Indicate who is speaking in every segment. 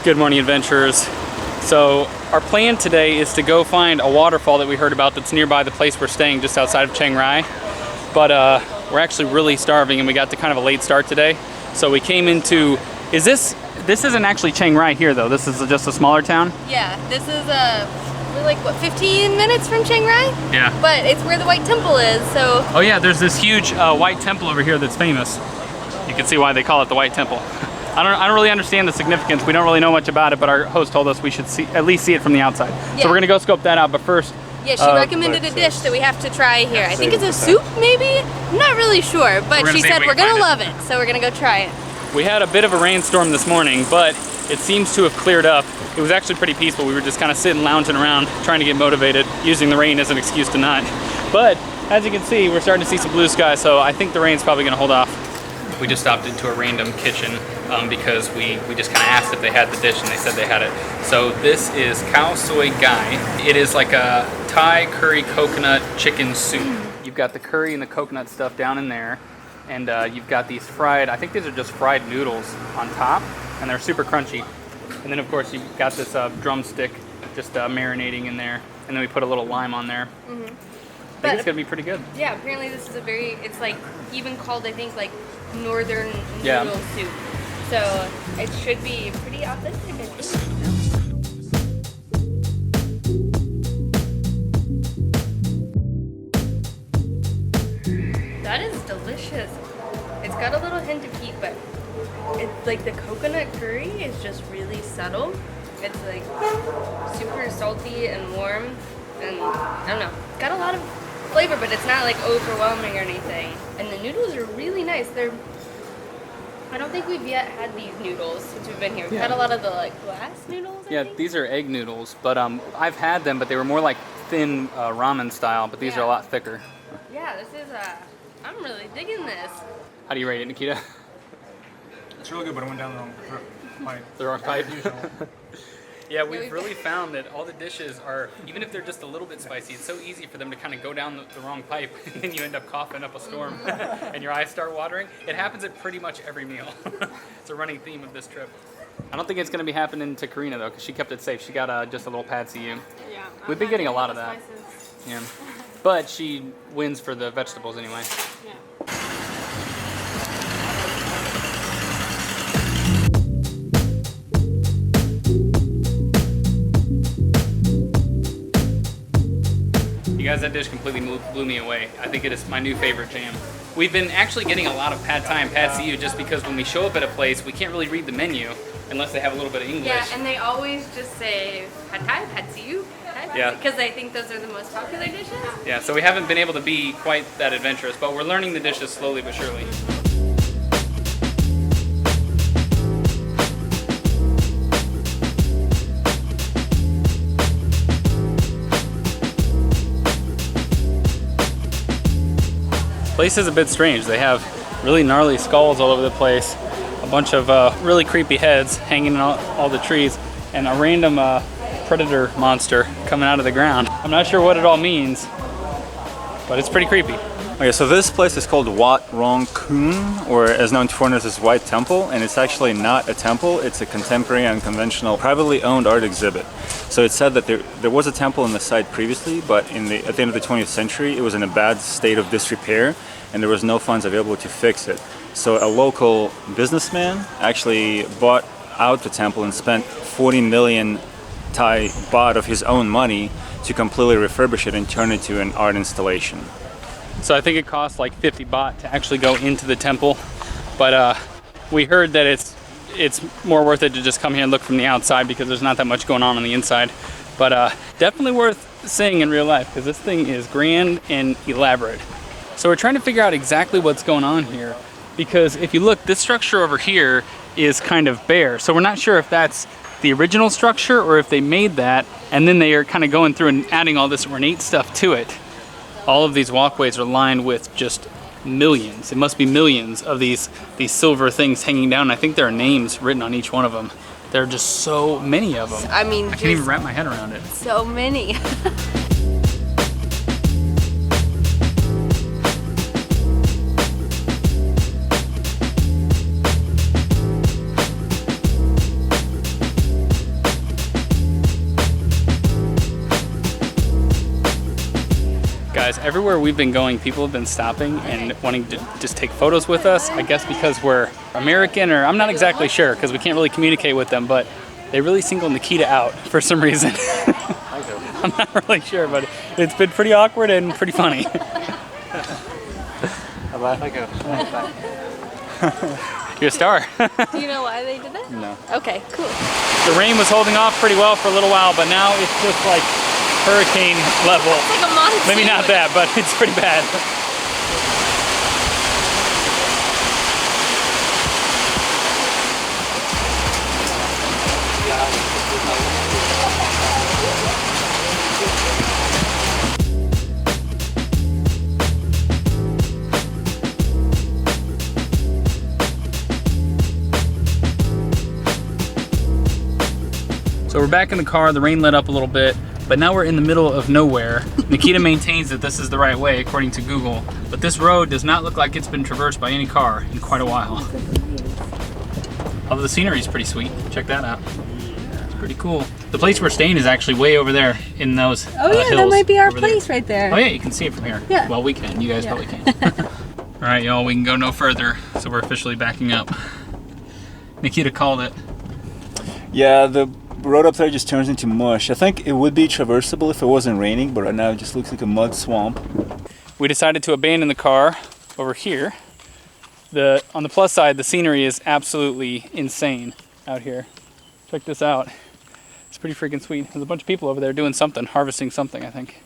Speaker 1: Good morning, adventurers. So our plan today is to go find a waterfall that we heard about that's nearby the place we're staying, just outside of Chiang Rai. But we're actually really starving and we got to kind of a late start today. So we came into, this isn't actually Chiang Rai here though, this is just a smaller town?
Speaker 2: Yeah, this is we're like, what, 15 minutes from Chiang Rai?
Speaker 1: Yeah.
Speaker 2: But it's where the White Temple is, so.
Speaker 1: Oh yeah, there's this huge white temple over here that's famous. You can see why they call it the White Temple. I don't really understand the significance. We don't really know much about it, but our host told us we should at least see it from the outside. Yeah. So we're gonna go scope that out, but first.
Speaker 2: Yeah, she recommended a dish that we have to try here. I think it's a soup, maybe? I'm not really sure, but she said we're gonna love it, so we're gonna go try it.
Speaker 1: We had a bit of a rainstorm this morning, but it seems to have cleared up. It was actually pretty peaceful. We were just kind of sitting, lounging around, trying to get motivated, using the rain as an excuse to not. But as you can see, we're starting to see some blue sky, so I think the rain's probably gonna hold off. We just stopped into a random kitchen because we just kind of asked if they had the dish and they said they had it. So this is Khao Soi Gai. It is like a Thai curry coconut chicken soup. You've got the curry and the coconut stuff down in there, and you've got these fried, I think these are just fried noodles on top, and they're super crunchy. And then of course you've got this drumstick just marinating in there, and then we put a little lime on there. I think it's gonna be pretty good.
Speaker 2: Yeah, apparently this is it's like even called, I think, like northern noodle soup. So it should be pretty authentic, I think. That is delicious. It's got a little hint of heat, but it's like the coconut curry is just really subtle. It's like super salty and warm, and I don't know, it's got a lot of flavor, but it's not like overwhelming or anything. And the noodles are really nice. I don't think we've yet had these noodles since we've been here. We've had a lot of the like glass noodles, I think.
Speaker 1: These are egg noodles, but I've had them, but they were more like thin ramen style, but these are a lot thicker.
Speaker 2: Yeah, this is, I'm really digging this.
Speaker 1: How do you rate it, Nikita?
Speaker 3: It's really good, but it went down the wrong pipe.
Speaker 1: The wrong pipe? Yeah, we've really found that all the dishes are, even if they're just a little bit spicy, it's so easy for them to kind of go down the wrong pipe, and then you end up coughing up a storm, and your eyes start watering. It happens at pretty much every meal. It's a running theme of this trip. I don't think it's going to be happening to Karina, though, because she kept it safe. She got just a little pad CU.
Speaker 2: Yeah.
Speaker 1: We've been getting a lot of that. Yeah. But she wins for the vegetables anyway.
Speaker 2: Yeah.
Speaker 1: You guys, that dish completely blew me away. I think it is my new favorite jam. We've been actually getting a lot of pad thai and pad see just because when we show up at a place, we can't really read the menu unless they have a little bit of English.
Speaker 2: Yeah, and they always just say pad thai, pad see because I think those are the most popular dishes.
Speaker 1: Yeah, so we haven't been able to be quite that adventurous, but we're learning the dishes slowly but surely. Place is a bit strange. They have really gnarly skulls all over the place, a bunch of really creepy heads hanging in all the trees, and a random predator monster coming out of the ground. I'm not sure what it all means, but it's pretty creepy.
Speaker 4: Okay, so this place is called Wat Rong Khun, or as known to foreigners as White Temple, and it's actually not a temple, it's a contemporary and conventional privately owned art exhibit. So it's said that there was a temple on the site previously, but at the end of the 20th century it was in a bad state of disrepair and there was no funds available to fix it. So a local businessman actually bought out the temple and spent 40 million Thai baht of his own money to completely refurbish it and turn it to an art installation.
Speaker 1: So I think it costs like 50 baht to actually go into the temple, but we heard that it's more worth it to just come here and look from the outside because there's not that much going on the inside. But definitely worth seeing in real life because this thing is grand and elaborate. So we're trying to figure out exactly what's going on here because if you look, this structure over here is kind of bare. So we're not sure if that's the original structure or if they made that and then they are kind of going through and adding all this ornate stuff to it. All of these walkways are lined with just millions. It must be millions of these silver things hanging down. I think there are names written on each one of them. There are just so many of them.
Speaker 2: I mean,
Speaker 1: I can't even wrap my head around it.
Speaker 2: So many.
Speaker 1: everywhere we've been going, people have been stopping and wanting to just take photos with us. I guess because we're American, or I'm not exactly sure because we can't really communicate with them, but they really singled Nikita out for some reason. I'm not really sure, but it's been pretty awkward and pretty funny. You're a star.
Speaker 2: Do you know why they did that?
Speaker 4: No.
Speaker 2: Okay, cool.
Speaker 1: The rain was holding off pretty well for a little while, but now it's just like hurricane level.
Speaker 2: It's like a monsoon.
Speaker 1: Maybe not that, but it's pretty bad. So we're back in the car, the rain let up a little bit, but now we're in the middle of nowhere. Nikita maintains that this is the right way according to Google, but this road does not look like it's been traversed by any car in quite a while. Although the scenery is pretty sweet. Check that out. It's pretty cool. The place we're staying is actually way over there in those hills.
Speaker 2: That might be our
Speaker 1: over
Speaker 2: place
Speaker 1: there.
Speaker 2: right there.
Speaker 1: Oh yeah, you can see it from here.
Speaker 2: Yeah.
Speaker 1: Well, we can. You guys probably can. All right, y'all, we can go no further, so we're officially backing up. Nikita called it.
Speaker 4: Yeah, the road up there just turns into mush. I think it would be traversable if it wasn't raining, but right now it just looks like a mud swamp.
Speaker 1: We decided to abandon the car over here. On the plus side, the scenery is absolutely insane out here. Check this out. It's pretty freaking sweet. There's a bunch of people over there doing something, harvesting something, I think.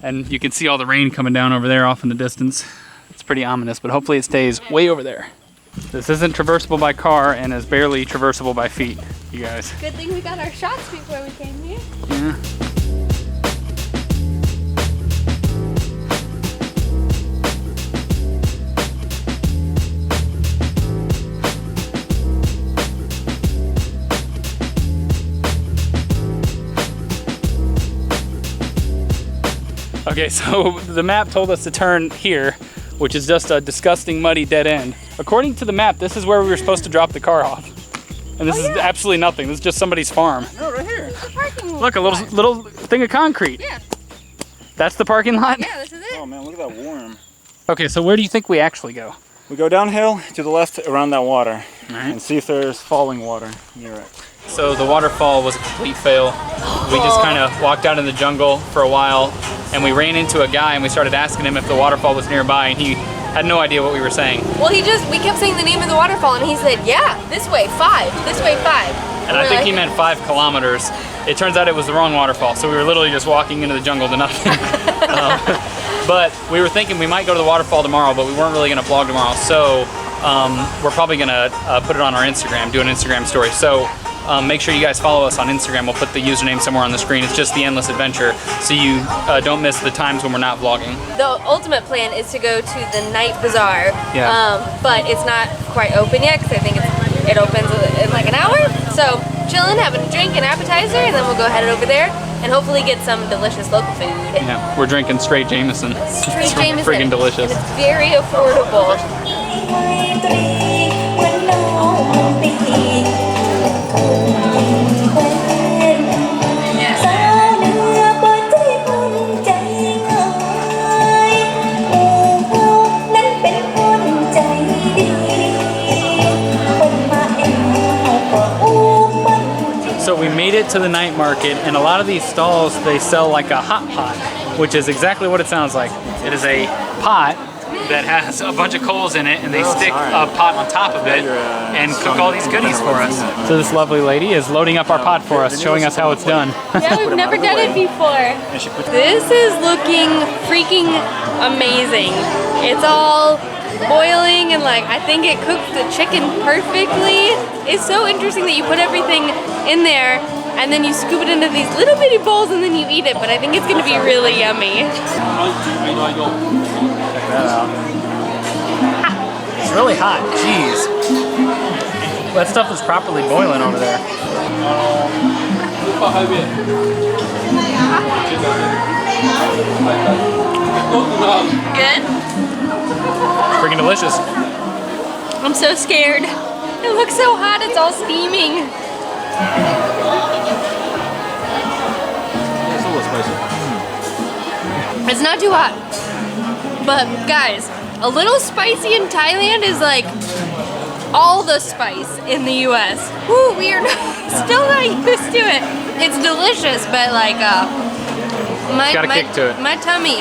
Speaker 1: And you can see all the rain coming down over there off in the distance. It's pretty ominous, but hopefully it stays way over there. This isn't traversable by car and is barely traversable by feet, you guys.
Speaker 2: Good thing we got our shots before we came here.
Speaker 1: Yeah. Okay, so the map told us to turn here, which is just a disgusting, muddy dead end. According to the map, this is where we were supposed to drop the car off. And this is absolutely nothing. This is just somebody's farm.
Speaker 3: No, right here.
Speaker 2: It's a parking lot.
Speaker 1: Look, a little thing of concrete.
Speaker 2: Yeah.
Speaker 1: That's the parking lot?
Speaker 2: Yeah, this is it.
Speaker 4: Oh man, look at that worm.
Speaker 1: Okay, so where do you think we actually go?
Speaker 4: We go downhill to the left around that water
Speaker 1: Alright.
Speaker 4: and see if there's falling water. You're right.
Speaker 1: So the waterfall was a complete fail. We just kind of walked out in the jungle for a while, and we ran into a guy and we started asking him if the waterfall was nearby, and he had no idea what we were saying.
Speaker 2: Well, we kept saying the name of the waterfall, and he said, yeah, this way, 5, this way, 5.
Speaker 1: And I think he meant 5 kilometers. It turns out it was the wrong waterfall, so we were literally just walking into the jungle to nothing. But we were thinking we might go to the waterfall tomorrow, but we weren't really gonna vlog tomorrow, so we're probably gonna put it on our Instagram, do an Instagram story. So make sure you guys follow us on Instagram. We'll put the username somewhere on the screen. It's just The Endless Adventure, so you don't miss the times when we're not vlogging.
Speaker 2: The ultimate plan is to go to the night bazaar,
Speaker 1: Yeah.
Speaker 2: but it's not quite open yet because I think it opens in like an hour. So chilling, having a drink and appetizer, and then we'll go head over there and hopefully get some delicious local food.
Speaker 1: Yeah, we're drinking straight Jameson.
Speaker 2: Straight
Speaker 1: It's
Speaker 2: Jameson.
Speaker 1: friggin' delicious.
Speaker 2: And it's very affordable.
Speaker 1: So we made it to the night market, and a lot of these stalls, they sell like a hot pot, which is exactly what it sounds like. It is a pot that has a bunch of coals in it, and they stick a pot on top of it and cook all these goodies for us. So this lovely lady is loading up our pot for us, showing us how it's done.
Speaker 2: Yeah, we've never done it before. This is looking freaking amazing. It's all boiling, and like I think it cooks the chicken perfectly. It's so interesting that you put everything in there and then you scoop it into these little bitty bowls and then you eat it, but I think it's gonna be really yummy.
Speaker 1: Check that out. It's really hot, jeez. That stuff is properly boiling over there.
Speaker 2: Good?
Speaker 1: Freaking delicious.
Speaker 2: I'm so scared. It looks so hot, it's all steaming.
Speaker 4: It's a little spicy.
Speaker 2: It's not too hot. But guys, a little spicy in Thailand is like all the spice in the US. Woo, we are still not used to it. It's delicious, but like my tummy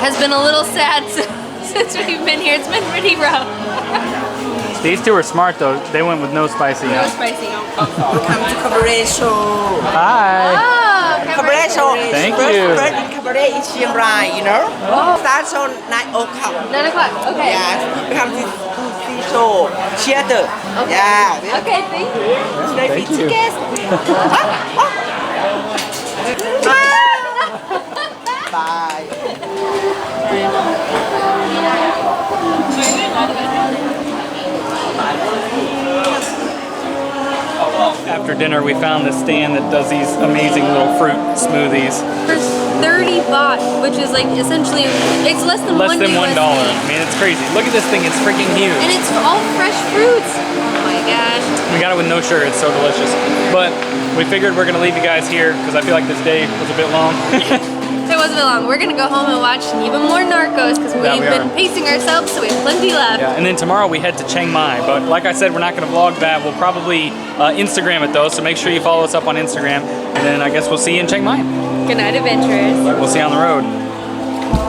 Speaker 2: has been a little sad since we've been here. It's been pretty rough.
Speaker 1: These two are smart though. They went with no spicy.
Speaker 2: No spicy.
Speaker 5: Welcome to Cabaret Show.
Speaker 1: Hi.
Speaker 2: Oh,
Speaker 5: Cabaret Show.
Speaker 1: Thank
Speaker 5: first,
Speaker 1: you.
Speaker 5: First in Cabaret in Chiang Rai, you know? Starts on 9 o'clock.
Speaker 2: 9 o'clock. Okay.
Speaker 5: Yes. We come to see show. Theater.
Speaker 2: Okay.
Speaker 5: Yeah.
Speaker 2: Okay, thank you.
Speaker 5: Thank you. Bye.
Speaker 1: After dinner, we found this stand that does these amazing little fruit smoothies.
Speaker 2: For 30 baht, which is like essentially, it's less than
Speaker 1: Less than $1.
Speaker 2: USD.
Speaker 1: I mean, it's crazy. Look at this thing. It's freaking huge.
Speaker 2: And it's all fresh fruits. Oh my gosh.
Speaker 1: We got it with no sugar. It's so delicious. But we figured we're gonna leave you guys here because I feel like this day was a bit long.
Speaker 2: It was a bit long. We're gonna go home and watch even more Narcos because we've been pacing ourselves, so we have plenty left.
Speaker 1: Yeah, and then tomorrow we head to Chiang Mai. But like I said, we're not gonna vlog that. We'll probably Instagram it though. So make sure you follow us up on Instagram. And then I guess we'll see you in Chiang Mai.
Speaker 2: Good night, adventurers.
Speaker 1: We'll see you on the road.